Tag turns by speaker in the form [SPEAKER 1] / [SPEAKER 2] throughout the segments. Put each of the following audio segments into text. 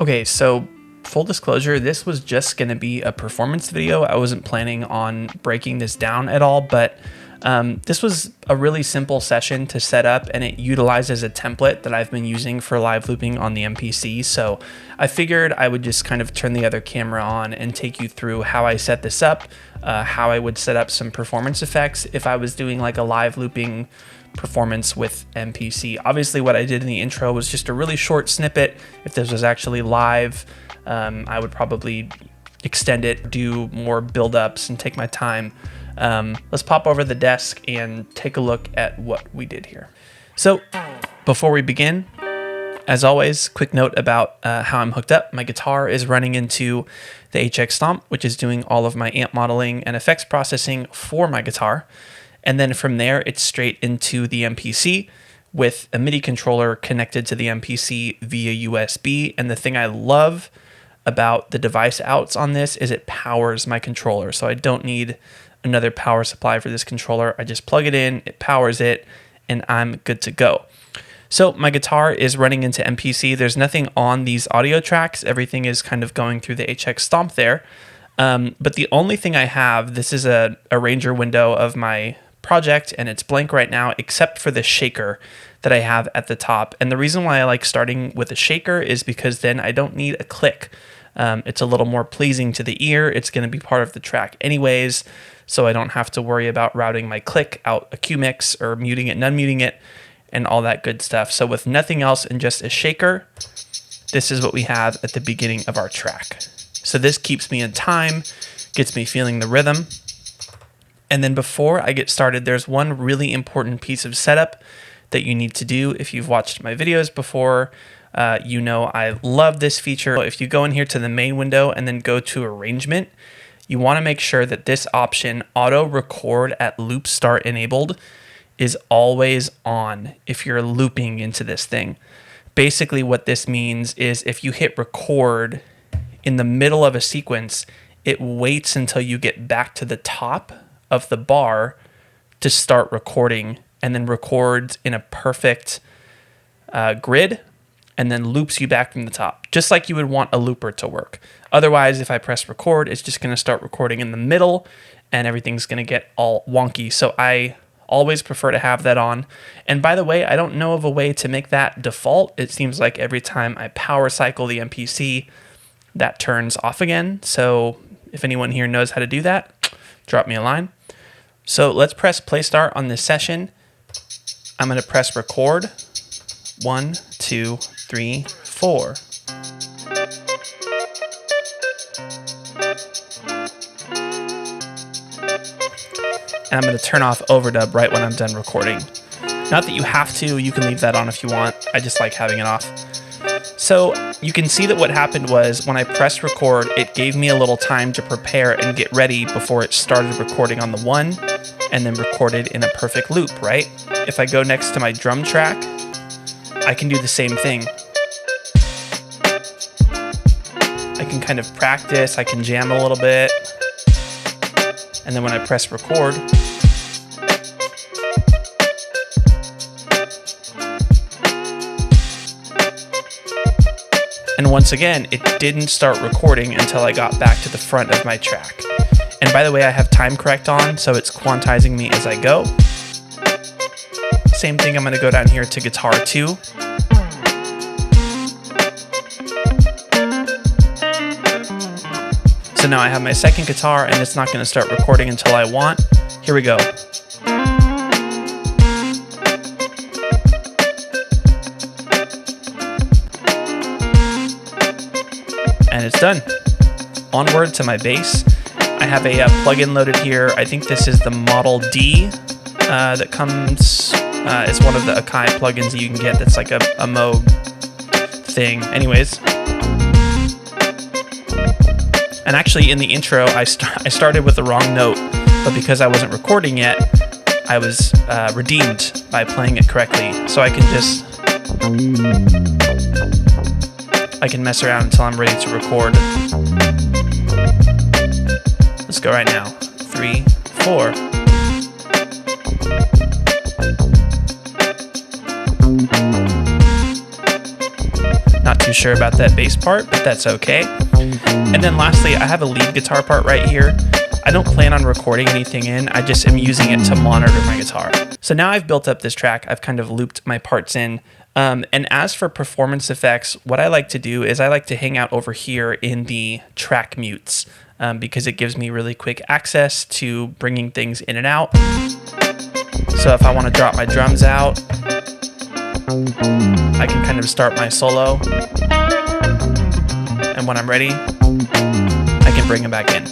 [SPEAKER 1] Okay, so full disclosure, this was just going to be a performance video. I wasn't planning on breaking this down at all, but this was a really simple session to set up, and it utilizes a template that I've been using for live looping on the MPC. So I figured I would just kind of turn the other camera on and take you through how I set this up, how I would set up some performance effects if I was doing like a live looping performance with MPC. Obviously what I did in the intro was just a really short snippet. If this was actually live, I would probably extend it, do more build-ups and take my time. Let's pop over the desk and take a look at what we did here. So before we begin, as always, quick note about how I'm hooked up. My guitar is running into the HX Stomp, which is doing all of my amp modeling and effects processing for my guitar. And then from there, it's straight into the MPC with a MIDI controller connected to the MPC via USB. And the thing I love about the device outs on this is it powers my controller. So I don't need another power supply for this controller. I just plug it in, it powers it, and I'm good to go. So my guitar is running into MPC. There's nothing on these audio tracks. Everything is kind of going through the HX Stomp there. But the only thing I have, this is a arranger window of my project, and it's blank right now except for the shaker that I have at the top. And the reason why I like starting with a shaker is because then I don't need a click. It's a little more pleasing to the ear. It's going to be part of the track anyways, so I don't have to worry about routing my click out a Q mix or muting it and unmuting it and all that good stuff. So with nothing else and just a shaker, this is what we have at the beginning of our track. So this keeps me in time, gets me feeling the rhythm. And then before I get started, there's one really important piece of setup that you need to do. If you've watched my videos before, you know I love this feature. If you go in here to the main window and then go to arrangement, you want to make sure that this option, auto record at loop start enabled, is always on if you're looping into this thing. Basically what this means is if you hit record in the middle of a sequence, it waits until you get back to the top of the bar to start recording, and then records in a perfect grid, and then loops you back from the top, just like you would want a looper to work. Otherwise, if I press record, it's just going to start recording in the middle, and everything's going to get all wonky. So I always prefer to have that on. And by the way, I don't know of a way to make that default. It seems like every time I power cycle the MPC, that turns off again. So if anyone here knows how to do that, drop me a line. So let's press play start on this session. I'm going to press record. 1, 2, 3, 4. And I'm going to turn off overdub right when I'm done recording. Not that you have to, you can leave that on if you want. I just like having it off. So you can see that what happened was when I pressed record, it gave me a little time to prepare and get ready before it started recording on the one and then recorded in a perfect loop, right? If I go next to my drum track, I can do the same thing. I can kind of practice, I can jam a little bit. And then when I press record, And once again, it didn't start recording until I got back to the front of my track. And by the way, I have time correct on, so it's quantizing me as I go. Same thing, I'm gonna go down here to guitar 2. So now I have my second guitar and it's not gonna start recording until I want. Here we go. And it's done. Onward to my bass. I have a plugin loaded here. I think this is the Model D that comes, it's one of the Akai plugins that you can get that's like a Moog thing. Anyways. And actually in the intro, I started with the wrong note, but because I wasn't recording yet, I was redeemed by playing it correctly. So I can just, I can mess around until I'm ready to record. Let's go right now. 3, 4. Not too sure about that bass part, but that's okay. And then lastly, I have a lead guitar part right here. I don't plan on recording anything in, I just am using it to monitor my guitar. So now I've built up this track, I've kind of looped my parts in. And as for performance effects, what I like to do is I like to hang out over here in the track mutes because it gives me really quick access to bringing things in and out. So if I want to drop my drums out, I can kind of start my solo. And when I'm ready, I can bring them back in.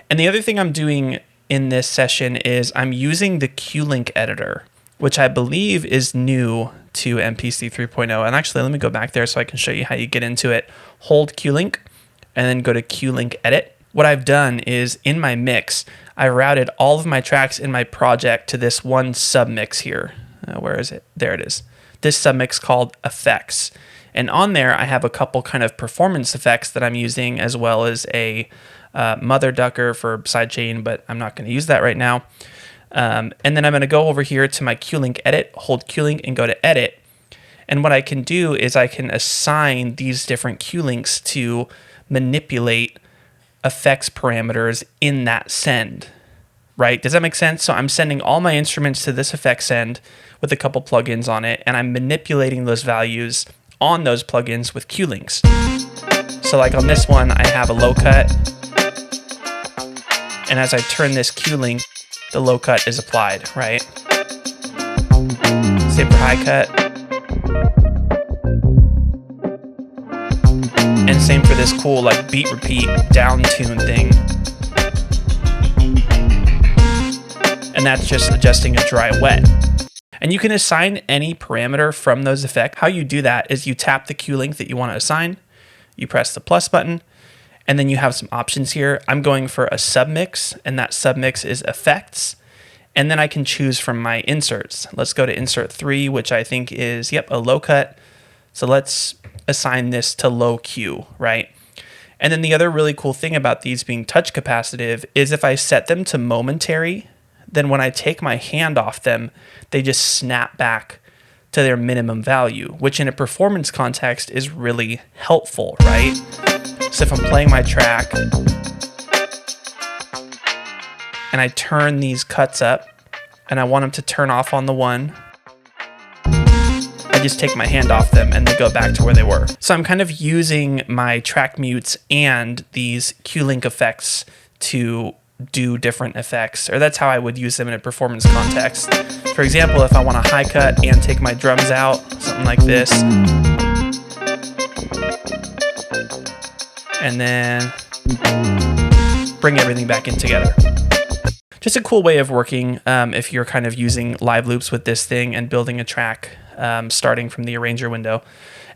[SPEAKER 1] And the other thing I'm doing in this session is I'm using the Q-Link editor, which I believe is new to MPC 3.0. And actually, let me go back there so I can show you how you get into it. Hold Q-Link and then go to Q-Link edit. What I've done is in my mix, I routed all of my tracks in my project to this one submix here. Where is it? There it is. This submix called effects. And on there, I have a couple kind of performance effects that I'm using, as well as a mother ducker for sidechain, but I'm not going to use that right now. And then I'm going to go over here to my Q-Link edit, hold Q-Link and go to edit. And what I can do is I can assign these different Q-Links to manipulate effects parameters in that send, right? Does that make sense? So I'm sending all my instruments to this effects send with a couple plugins on it, and I'm manipulating those values on those plugins with Q-Links. So like on this one, I have a low cut, and as I turn this Q-Link, the low cut is applied, right? Same for high cut. And same for this cool like beat repeat down tune thing. And that's just adjusting a dry wet. And you can assign any parameter from those effects. How you do that is you tap the Q-Link that you want to assign, you press the plus button, and then you have some options here. I'm going for a submix, and that submix is effects. And then I can choose from my inserts. Let's go to insert 3, which I think is, yep, a low cut. So let's assign this to low Q, right? And then the other really cool thing about these being touch capacitive is if I set them to momentary, then when I take my hand off them, they just snap back to their minimum value, which in a performance context is really helpful, right? So if I'm playing my track and I turn these cuts up and I want them to turn off on the one, I just take my hand off them and they go back to where they were. So I'm kind of using my track mutes and these Q-Link effects to do different effects, or that's how I would use them in a performance context. For example, if I want a high cut and take my drums out, something like this, and then bring everything back in together. Just a cool way of working if you're kind of using live loops with this thing and building a track starting from the arranger window.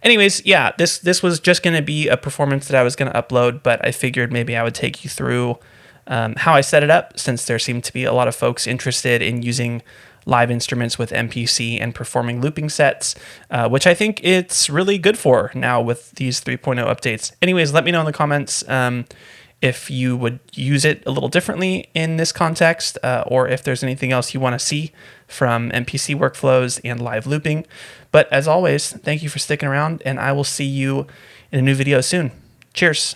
[SPEAKER 1] Anyways, yeah, this was just going to be a performance that I was going to upload, but I figured maybe I would take you through how I set it up, since there seemed to be a lot of folks interested in using live instruments with MPC and performing looping sets, which I think it's really good for now with these 3.0 updates. Anyways, let me know in the comments if you would use it a little differently in this context, or if there's anything else you want to see from MPC workflows and live looping. But as always, thank you for sticking around, and I will see you in a new video soon. Cheers.